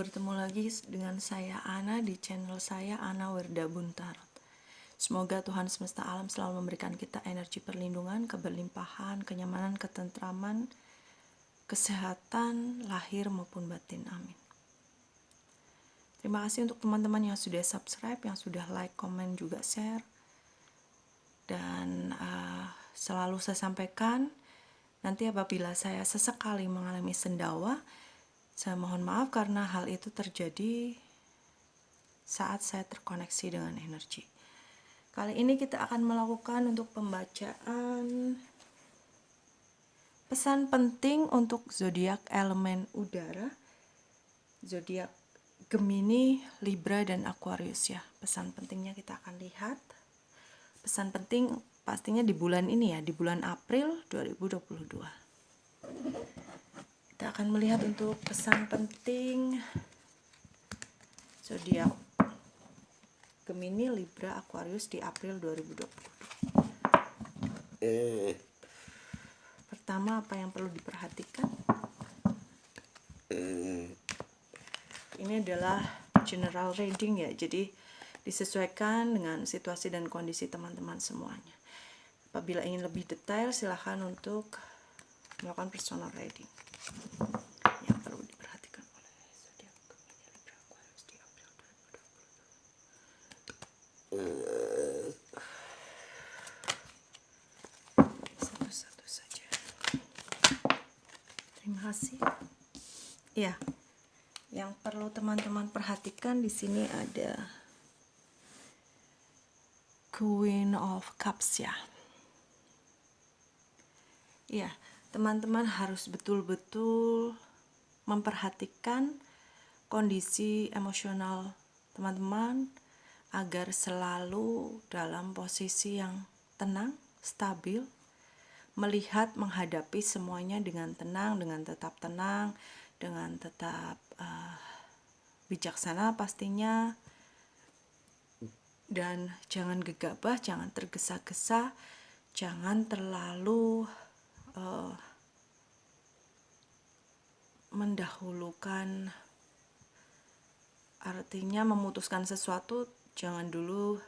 bertemu lagi dengan saya Ana di channel saya Ana Werda Buntarot. Semoga Tuhan semesta alam selalu memberikan kita energi perlindungan, keberlimpahan, kenyamanan, ketentraman, kesehatan lahir maupun batin. Amin. Terima kasih untuk teman-teman yang sudah subscribe, yang sudah like, komen, juga share. Dan selalu saya sampaikan, nanti apabila saya sesekali mengalami sendawa, saya mohon maaf karena hal itu terjadi saat saya terkoneksi dengan energi. Kali ini kita akan melakukan untuk pembacaan pesan penting untuk zodiak elemen udara, zodiak Gemini, Libra, dan Aquarius ya. Pesan pentingnya kita akan lihat. Pesan penting pastinya di bulan ini ya, di bulan April 2022. Kita akan melihat untuk pesan penting zodiak Gemini, Libra, Aquarius di April 2022. Pertama, apa yang perlu diperhatikan? Ini adalah general reading ya, jadi disesuaikan dengan situasi dan kondisi teman-teman semuanya. Apabila ingin lebih detail, silahkan untuk melakukan personal reading. Yang perlu diperhatikan oleh zodiak Gemini, Libra, Aquarius di April 2022. Satu-satu saja. Terima kasih. Ya, yang perlu teman-teman perhatikan di sini ada Queen of Cups ya. Ya, teman-teman harus betul-betul memperhatikan kondisi emosional teman-teman agar selalu dalam posisi yang tenang, stabil, melihat, menghadapi semuanya dengan tenang, dengan tetap tenang, dengan tetap bijaksana pastinya, dan jangan gegabah, jangan tergesa-gesa, jangan terlalu mendahulukan, artinya memutuskan sesuatu jangan dulu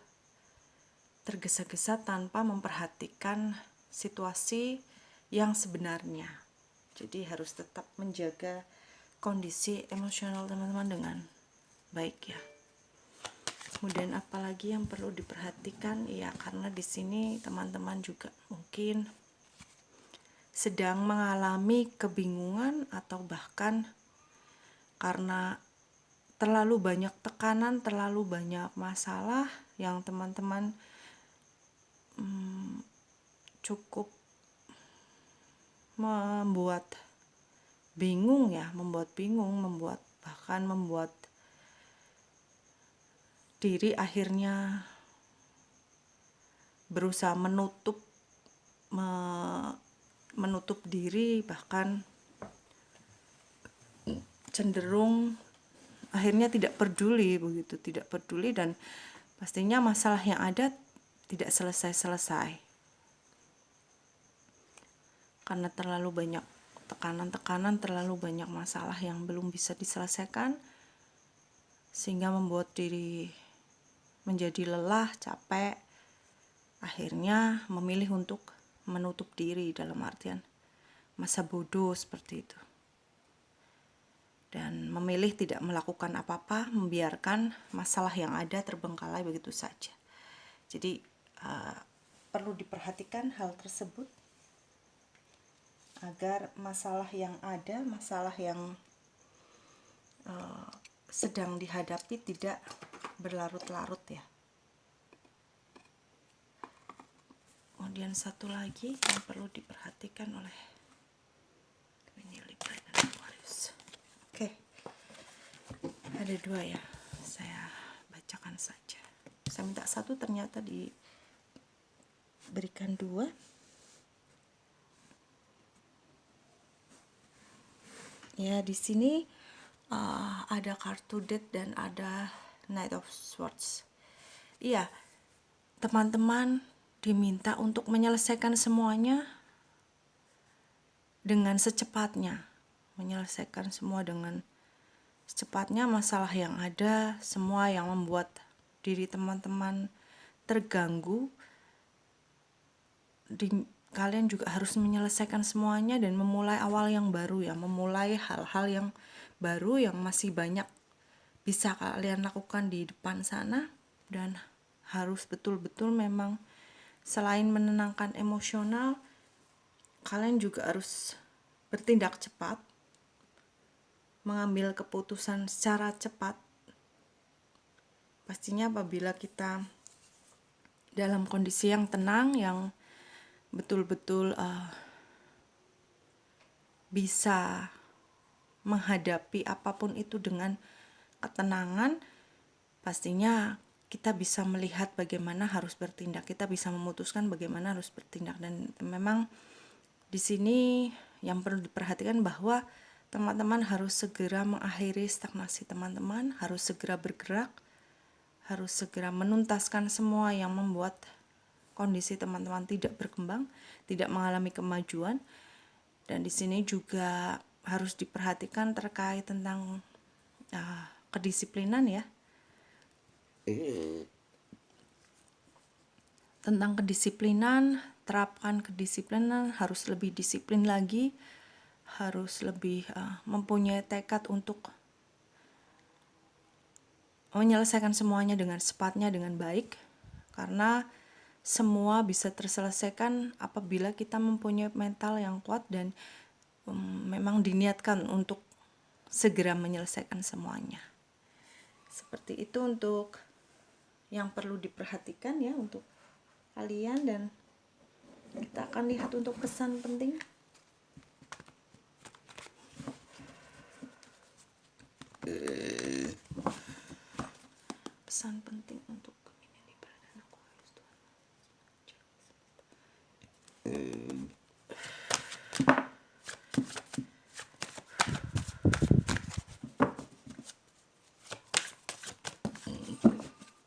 tergesa-gesa tanpa memperhatikan situasi yang sebenarnya. Jadi harus tetap menjaga kondisi emosional teman-teman dengan baik ya. Kemudian apalagi yang perlu diperhatikan ya, karena di sini teman-teman juga mungkin sedang mengalami kebingungan atau bahkan karena terlalu banyak tekanan, terlalu banyak masalah yang teman-teman cukup membuat bingung ya, bahkan membuat diri akhirnya berusaha menutup diri, bahkan cenderung akhirnya tidak peduli dan pastinya masalah yang ada tidak selesai-selesai karena terlalu banyak tekanan, terlalu banyak masalah yang belum bisa diselesaikan sehingga membuat diri menjadi lelah, capek, akhirnya memilih untuk menutup diri dalam artian masa bodoh seperti itu. Dan memilih tidak melakukan apa-apa, membiarkan masalah yang ada terbengkalai begitu saja. Jadi perlu diperhatikan hal tersebut agar masalah yang ada, masalah yang sedang dihadapi tidak berlarut-larut ya. Kemudian satu lagi yang perlu diperhatikan oleh Gemini, Libra, dan Aquarius. Oke, ada dua ya, saya bacakan saja. Saya minta satu, ternyata diberikan dua. Ya, di sini ada kartu Death dan ada Knight of Swords. Iya, teman-teman diminta untuk menyelesaikan semuanya dengan secepatnya, menyelesaikan semua dengan secepatnya masalah yang ada, semua yang membuat diri teman-teman terganggu, kalian juga harus menyelesaikan semuanya dan memulai awal yang baru ya, memulai hal-hal yang baru yang masih banyak bisa kalian lakukan di depan sana. Dan harus betul-betul memang selain menenangkan emosional, kalian juga harus bertindak cepat, mengambil keputusan secara cepat. Pastinya apabila kita dalam kondisi yang tenang, yang betul-betul bisa menghadapi apapun itu dengan ketenangan, pastinya kita bisa melihat bagaimana harus bertindak, kita bisa memutuskan bagaimana harus bertindak. Dan memang di sini yang perlu diperhatikan bahwa teman-teman harus segera mengakhiri stagnasi teman-teman, harus segera bergerak, harus segera menuntaskan semua yang membuat kondisi teman-teman tidak berkembang, tidak mengalami kemajuan. Dan di sini juga harus diperhatikan terkait tentang kedisiplinan ya. Tentang kedisiplinan, terapkan kedisiplinan, harus lebih disiplin lagi, harus lebih mempunyai tekad untuk menyelesaikan semuanya dengan cepatnya, dengan baik, karena semua bisa terselesaikan apabila kita mempunyai mental yang kuat dan memang diniatkan untuk segera menyelesaikan semuanya. Seperti itu untuk yang perlu diperhatikan ya untuk kalian. Dan kita akan lihat untuk pesan penting. Pesan penting untuk Gemini, Libra dan Aquarius Tuhan.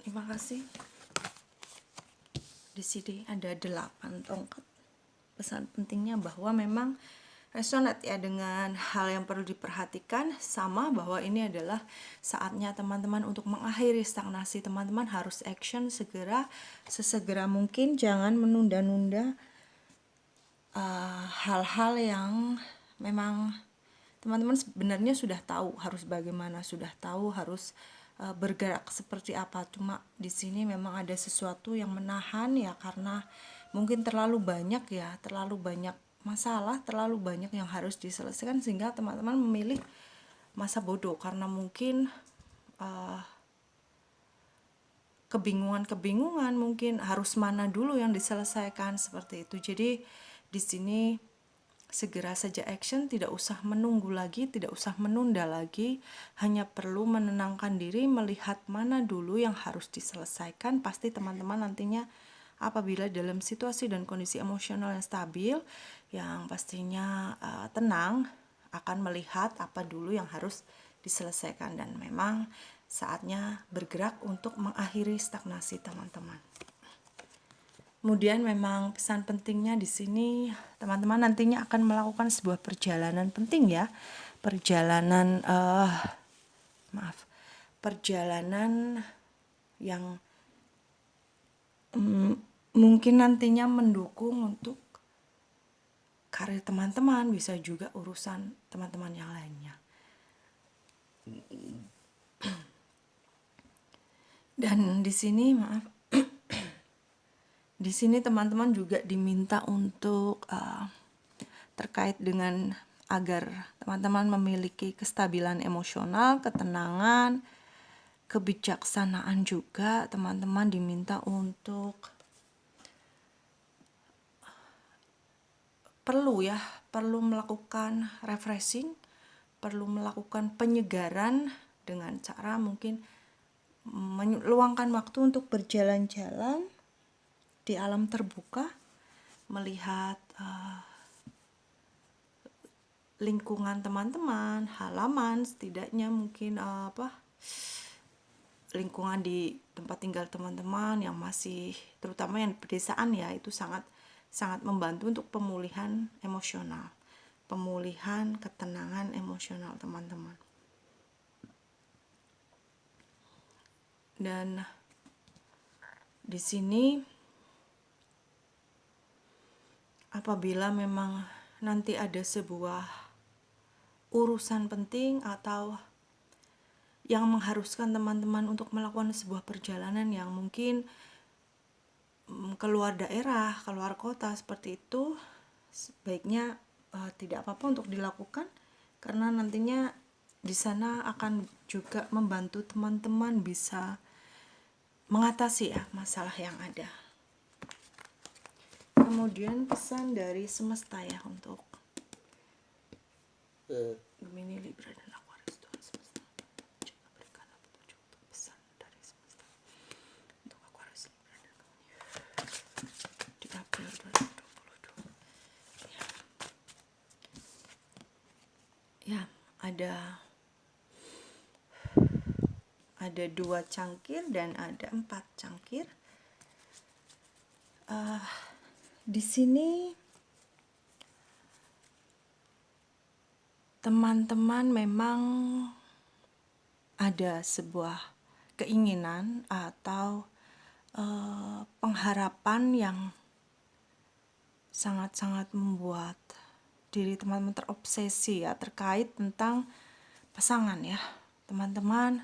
Terima kasih. Di sini ada 8 tongkat. Pesan pentingnya bahwa memang resonate ya dengan hal yang perlu diperhatikan, sama bahwa ini adalah saatnya teman-teman untuk mengakhiri stagnasi. Teman-teman harus action segera, sesegera mungkin, jangan menunda-nunda hal-hal yang memang teman-teman sebenarnya sudah tahu harus bagaimana, sudah tahu harus bergerak seperti apa. Cuma di sini memang ada sesuatu yang menahan ya, karena mungkin terlalu banyak masalah, terlalu banyak yang harus diselesaikan, sehingga teman-teman memilih masa bodoh karena mungkin kebingungan, mungkin harus mana dulu yang diselesaikan seperti itu. Jadi di sini segera saja action, tidak usah menunggu lagi, tidak usah menunda lagi, hanya perlu menenangkan diri, melihat mana dulu yang harus diselesaikan. Pasti teman-teman nantinya apabila dalam situasi dan kondisi emosional yang stabil, yang pastinya tenang, akan melihat apa dulu yang harus diselesaikan. Dan memang saatnya bergerak untuk mengakhiri stagnasi teman-teman. Kemudian memang pesan pentingnya di sini, teman-teman nantinya akan melakukan sebuah perjalanan penting ya, perjalanan yang mungkin nantinya mendukung untuk karir teman-teman, bisa juga urusan teman-teman yang lainnya. Dan di sini di sini teman-teman juga diminta untuk terkait dengan agar teman-teman memiliki kestabilan emosional, ketenangan, kebijaksanaan juga. Teman-teman diminta untuk perlu melakukan refreshing, perlu melakukan penyegaran dengan cara mungkin meluangkan waktu untuk berjalan-jalan di alam terbuka, melihat lingkungan teman-teman, halaman, setidaknya mungkin lingkungan di tempat tinggal teman-teman yang masih, terutama yang pedesaan ya, itu sangat membantu untuk pemulihan emosional, pemulihan ketenangan emosional teman-teman. Dan di sini apabila memang nanti ada sebuah urusan penting atau yang mengharuskan teman-teman untuk melakukan sebuah perjalanan yang mungkin keluar daerah, keluar kota seperti itu, sebaiknya tidak apa-apa untuk dilakukan, karena nantinya di sana akan juga membantu teman-teman bisa mengatasi ya masalah yang ada. Kemudian pesan dari semesta ya untuk Gemini, Libra dan Aquarius. Tuhan semesta, coba berikanlah petunjuk untuk pesan dari semesta untuk Aquarius, Libra dan Gemini di April 2022. Ya, ada 2 cangkir dan ada 4 cangkir. Di sini teman-teman memang ada sebuah keinginan atau pengharapan yang sangat-sangat membuat diri teman-teman terobsesi ya terkait tentang pasangan ya. Teman-teman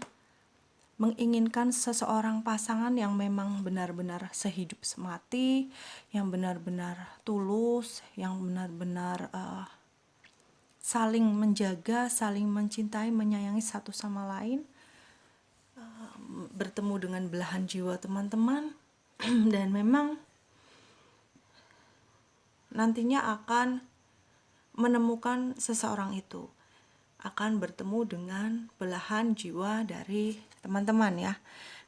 menginginkan seseorang pasangan yang memang benar-benar sehidup semati, yang benar-benar tulus, yang benar-benar saling menjaga, saling mencintai, menyayangi satu sama lain, bertemu dengan belahan jiwa teman-teman, dan memang nantinya akan menemukan seseorang itu, akan bertemu dengan belahan jiwa dari teman-teman ya.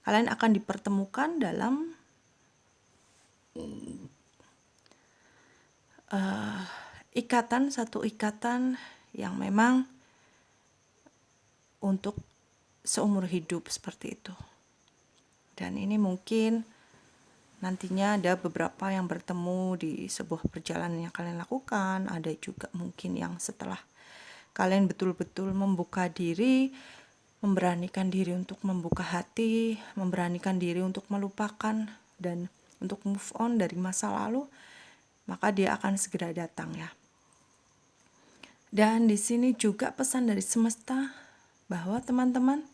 Kalian akan dipertemukan dalam satu ikatan yang memang untuk seumur hidup seperti itu. Dan ini mungkin nantinya ada beberapa yang bertemu di sebuah perjalanan yang kalian lakukan, ada juga mungkin yang setelah kalian betul-betul membuka diri, memberanikan diri untuk membuka hati, memberanikan diri untuk melupakan dan untuk move on dari masa lalu, maka dia akan segera datang ya. Dan di sini juga pesan dari semesta bahwa teman-teman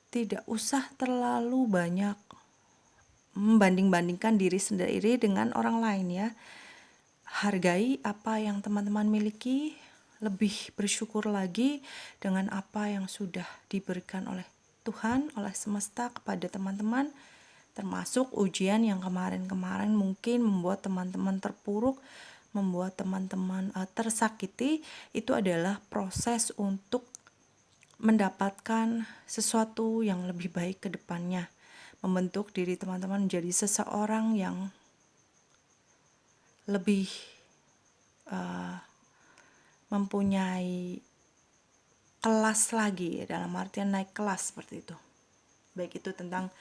tidak usah terlalu banyak membanding-bandingkan diri sendiri dengan orang lain ya. Hargai apa yang teman-teman miliki, lebih bersyukur lagi dengan apa yang sudah diberikan oleh Tuhan, oleh semesta kepada teman-teman, termasuk ujian yang kemarin-kemarin mungkin membuat teman-teman terpuruk, membuat teman-teman tersakiti. Itu adalah proses untuk mendapatkan sesuatu yang lebih baik ke depannya, membentuk diri teman-teman menjadi seseorang yang lebih mempunyai kelas lagi, dalam artian naik kelas seperti itu. Baik itu tentang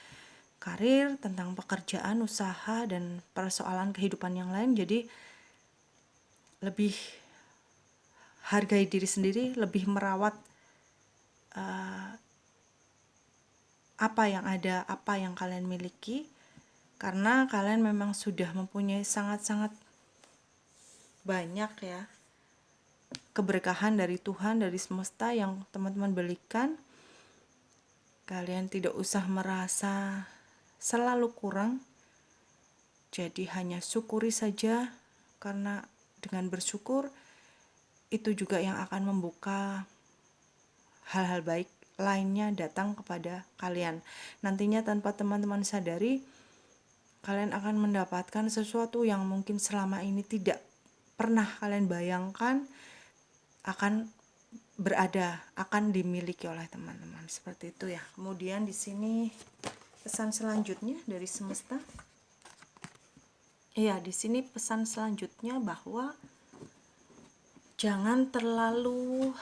karir, tentang pekerjaan, usaha, dan persoalan kehidupan yang lain. Jadi lebih hargai diri sendiri, lebih merawat apa yang ada, apa yang kalian miliki, karena kalian memang sudah mempunyai sangat-sangat banyak ya keberkahan dari Tuhan, dari semesta yang teman-teman berikan. Kalian tidak usah merasa selalu kurang, jadi hanya syukuri saja, karena dengan bersyukur itu juga yang akan membuka hal-hal baik lainnya datang kepada kalian. Nantinya tanpa teman-teman sadari, kalian akan mendapatkan sesuatu yang mungkin selama ini tidak pernah kalian bayangkan akan berada, akan dimiliki oleh teman-teman. Seperti itu ya. Kemudian di sini pesan selanjutnya dari semesta. Iya, di sini pesan selanjutnya bahwa jangan terlalu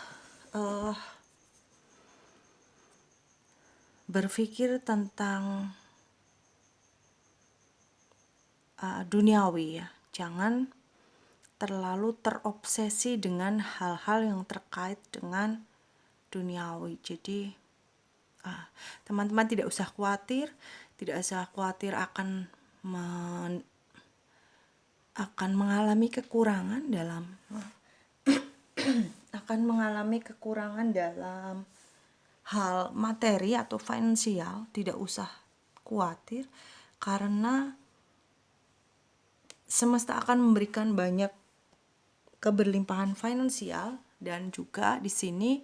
berpikir tentang duniawi ya. Jangan terlalu terobsesi dengan hal-hal yang terkait dengan duniawi. Jadi Teman-teman tidak usah khawatir, akan mengalami kekurangan dalam hal materi atau finansial. Tidak usah khawatir, karena semesta akan memberikan banyak keberlimpahan finansial. Dan juga di sini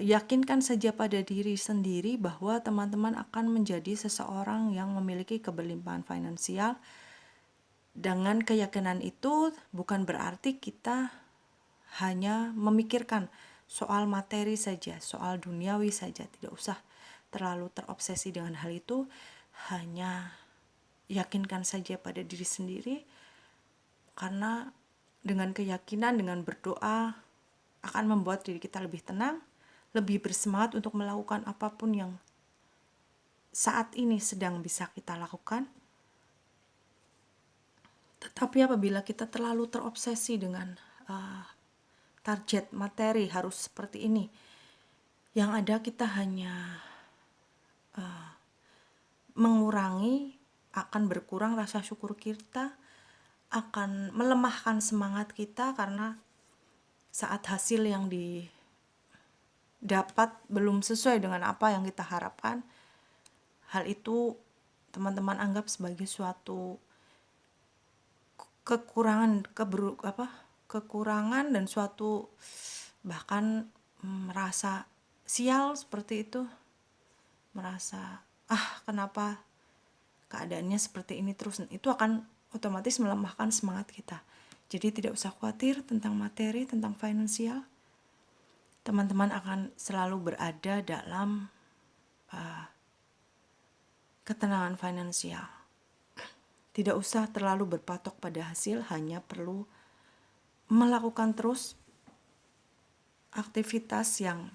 yakinkan saja pada diri sendiri bahwa teman-teman akan menjadi seseorang yang memiliki keberlimpahan finansial. Dengan keyakinan itu bukan berarti kita hanya memikirkan soal materi saja, soal duniawi saja. Tidak usah terlalu terobsesi dengan hal itu. Hanya yakinkan saja pada diri sendiri, karena dengan keyakinan, dengan berdoa akan membuat diri kita lebih tenang, lebih bersemangat untuk melakukan apapun yang saat ini sedang bisa kita lakukan. Tetapi apabila kita terlalu terobsesi dengan target materi harus seperti ini, yang ada kita hanya akan berkurang rasa syukur kita, akan melemahkan semangat kita, karena saat hasil yang didapat belum sesuai dengan apa yang kita harapkan, hal itu teman-teman anggap sebagai suatu kekurangan dan suatu bahkan merasa sial seperti itu, merasa kenapa keadaannya seperti ini terus. Itu akan otomatis melemahkan semangat kita. Jadi tidak usah khawatir tentang materi, tentang finansial. Teman-teman akan selalu berada dalam ketenangan finansial. Tidak usah terlalu berpatok pada hasil, hanya perlu melakukan terus aktivitas yang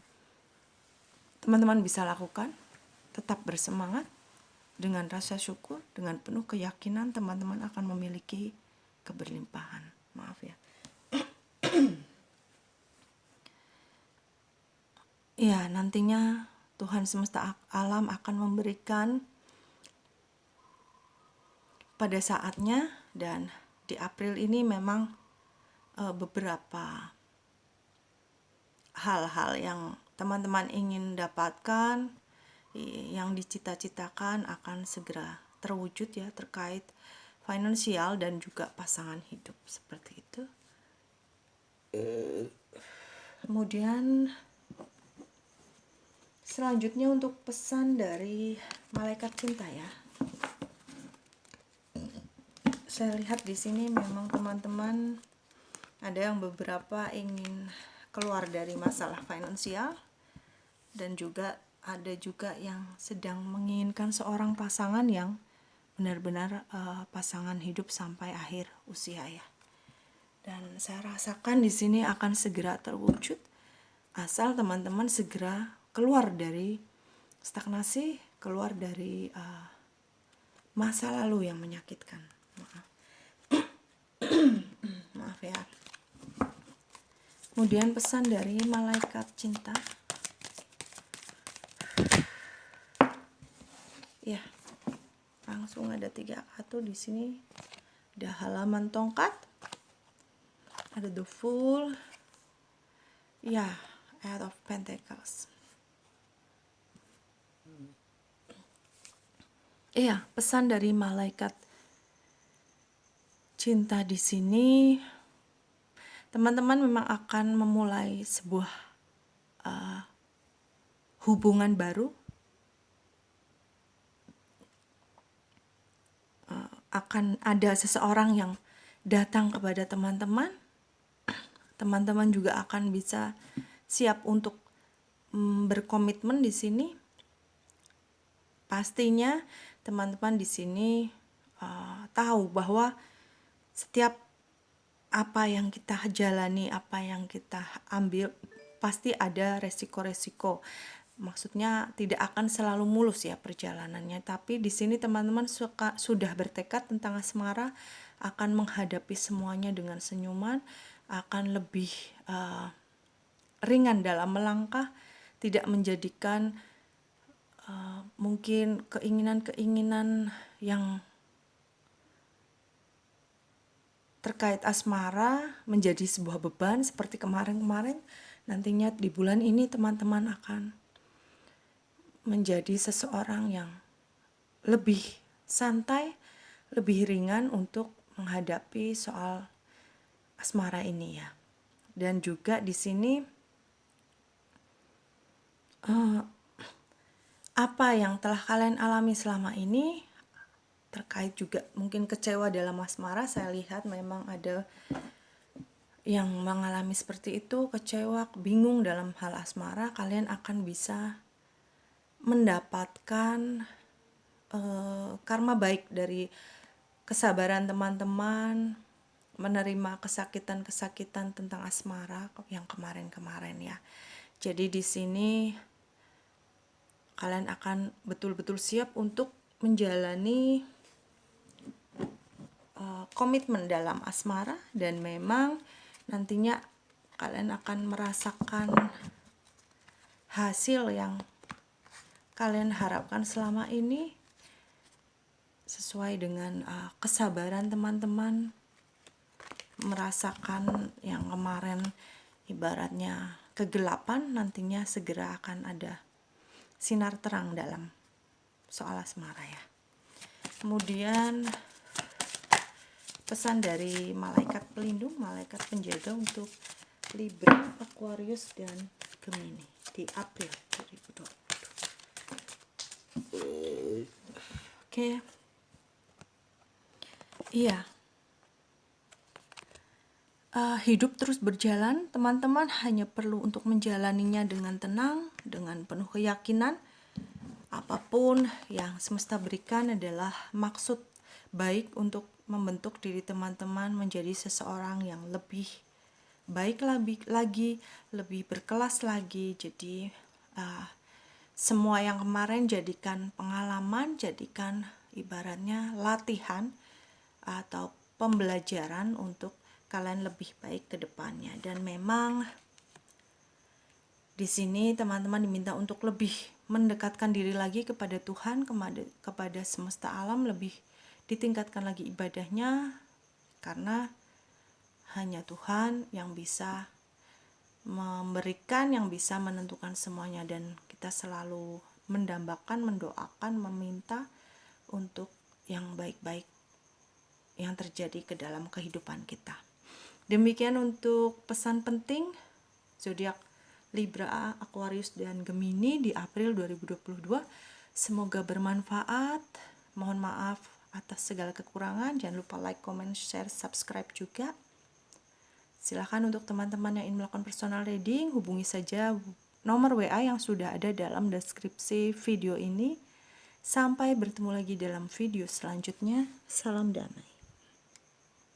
teman-teman bisa lakukan, tetap bersemangat, dengan rasa syukur, dengan penuh keyakinan teman-teman akan memiliki keberlimpahan. Maaf ya. Ya, nantinya Tuhan semesta alam akan memberikan pada saatnya, dan di April ini memang beberapa hal-hal yang teman-teman ingin dapatkan, yang dicita-citakan akan segera terwujud ya, terkait finansial dan juga pasangan hidup seperti itu. Kemudian selanjutnya untuk pesan dari malaikat cinta ya. Saya lihat di sini memang teman-teman ada yang beberapa ingin keluar dari masalah finansial, dan juga ada juga yang sedang menginginkan seorang pasangan yang benar-benar pasangan hidup sampai akhir usia ya. Dan saya rasakan di sini akan segera terwujud asal teman-teman segera keluar dari stagnasi, keluar dari masa lalu yang menyakitkan. Maaf ya. Kemudian pesan dari malaikat cinta. Ya, langsung ada 3 kartu di sini. Ada halaman tongkat, ada the Fool, ya, Eight of Pentacles. Iya, pesan dari malaikat cinta di sini, teman-teman memang akan memulai sebuah hubungan baru. Akan ada seseorang yang datang kepada teman-teman. Teman-teman juga akan bisa siap untuk berkomitmen di sini. Pastinya teman-teman di sini tahu bahwa setiap apa yang kita jalani, apa yang kita ambil, pasti ada resiko-resiko. Maksudnya tidak akan selalu mulus ya perjalanannya, tapi di sini teman-teman sudah bertekad tentang asmara, akan menghadapi semuanya dengan senyuman, akan lebih ringan dalam melangkah, tidak menjadikan mungkin keinginan-keinginan yang terkait asmara menjadi sebuah beban seperti kemarin-kemarin, nantinya di bulan ini teman-teman akan menjadi seseorang yang lebih santai, lebih ringan untuk menghadapi soal asmara ini ya. Dan juga di sini apa yang telah kalian alami selama ini terkait juga mungkin kecewa dalam asmara, saya lihat memang ada yang mengalami seperti itu, kecewa, bingung dalam hal asmara, kalian akan bisa mendapatkan karma baik dari kesabaran teman-teman, menerima kesakitan-kesakitan tentang asmara yang kemarin-kemarin ya. Jadi di sini kalian akan betul-betul siap untuk menjalani komitmen dalam asmara, dan memang nantinya kalian akan merasakan hasil yang kalian harapkan selama ini sesuai dengan kesabaran teman-teman, merasakan yang kemarin ibaratnya kegelapan, nantinya segera akan ada sinar terang dalam soal asmara ya. Kemudian pesan dari malaikat pelindung, malaikat penjaga untuk Libra, Aquarius, dan Gemini di April 2022. Oke. Iya. Hidup terus berjalan, teman-teman hanya perlu untuk menjalaninya dengan tenang, dengan penuh keyakinan. Apapun yang semesta berikan adalah maksud baik untuk membentuk diri teman-teman menjadi seseorang yang lebih baik lagi, lebih berkelas lagi. Jadi semua yang kemarin jadikan pengalaman, jadikan ibaratnya latihan atau pembelajaran untuk kalian lebih baik ke depannya. Dan memang di sini teman-teman diminta untuk lebih mendekatkan diri lagi kepada Tuhan, kepada semesta alam, lebih ditingkatkan lagi ibadahnya, karena hanya Tuhan yang bisa memberikan, yang bisa menentukan semuanya, dan kita selalu mendambakan, mendoakan, meminta untuk yang baik-baik yang terjadi ke dalam kehidupan kita. Demikian untuk pesan penting zodiak Libra, Aquarius, dan Gemini di April 2022. Semoga bermanfaat. Mohon maaf atas segala kekurangan. Jangan lupa like, comment, share, subscribe juga. Silahkan untuk teman-teman yang ingin melakukan personal reading, hubungi saja nomor WA yang sudah ada dalam deskripsi video ini. Sampai bertemu lagi dalam video selanjutnya. Salam damai.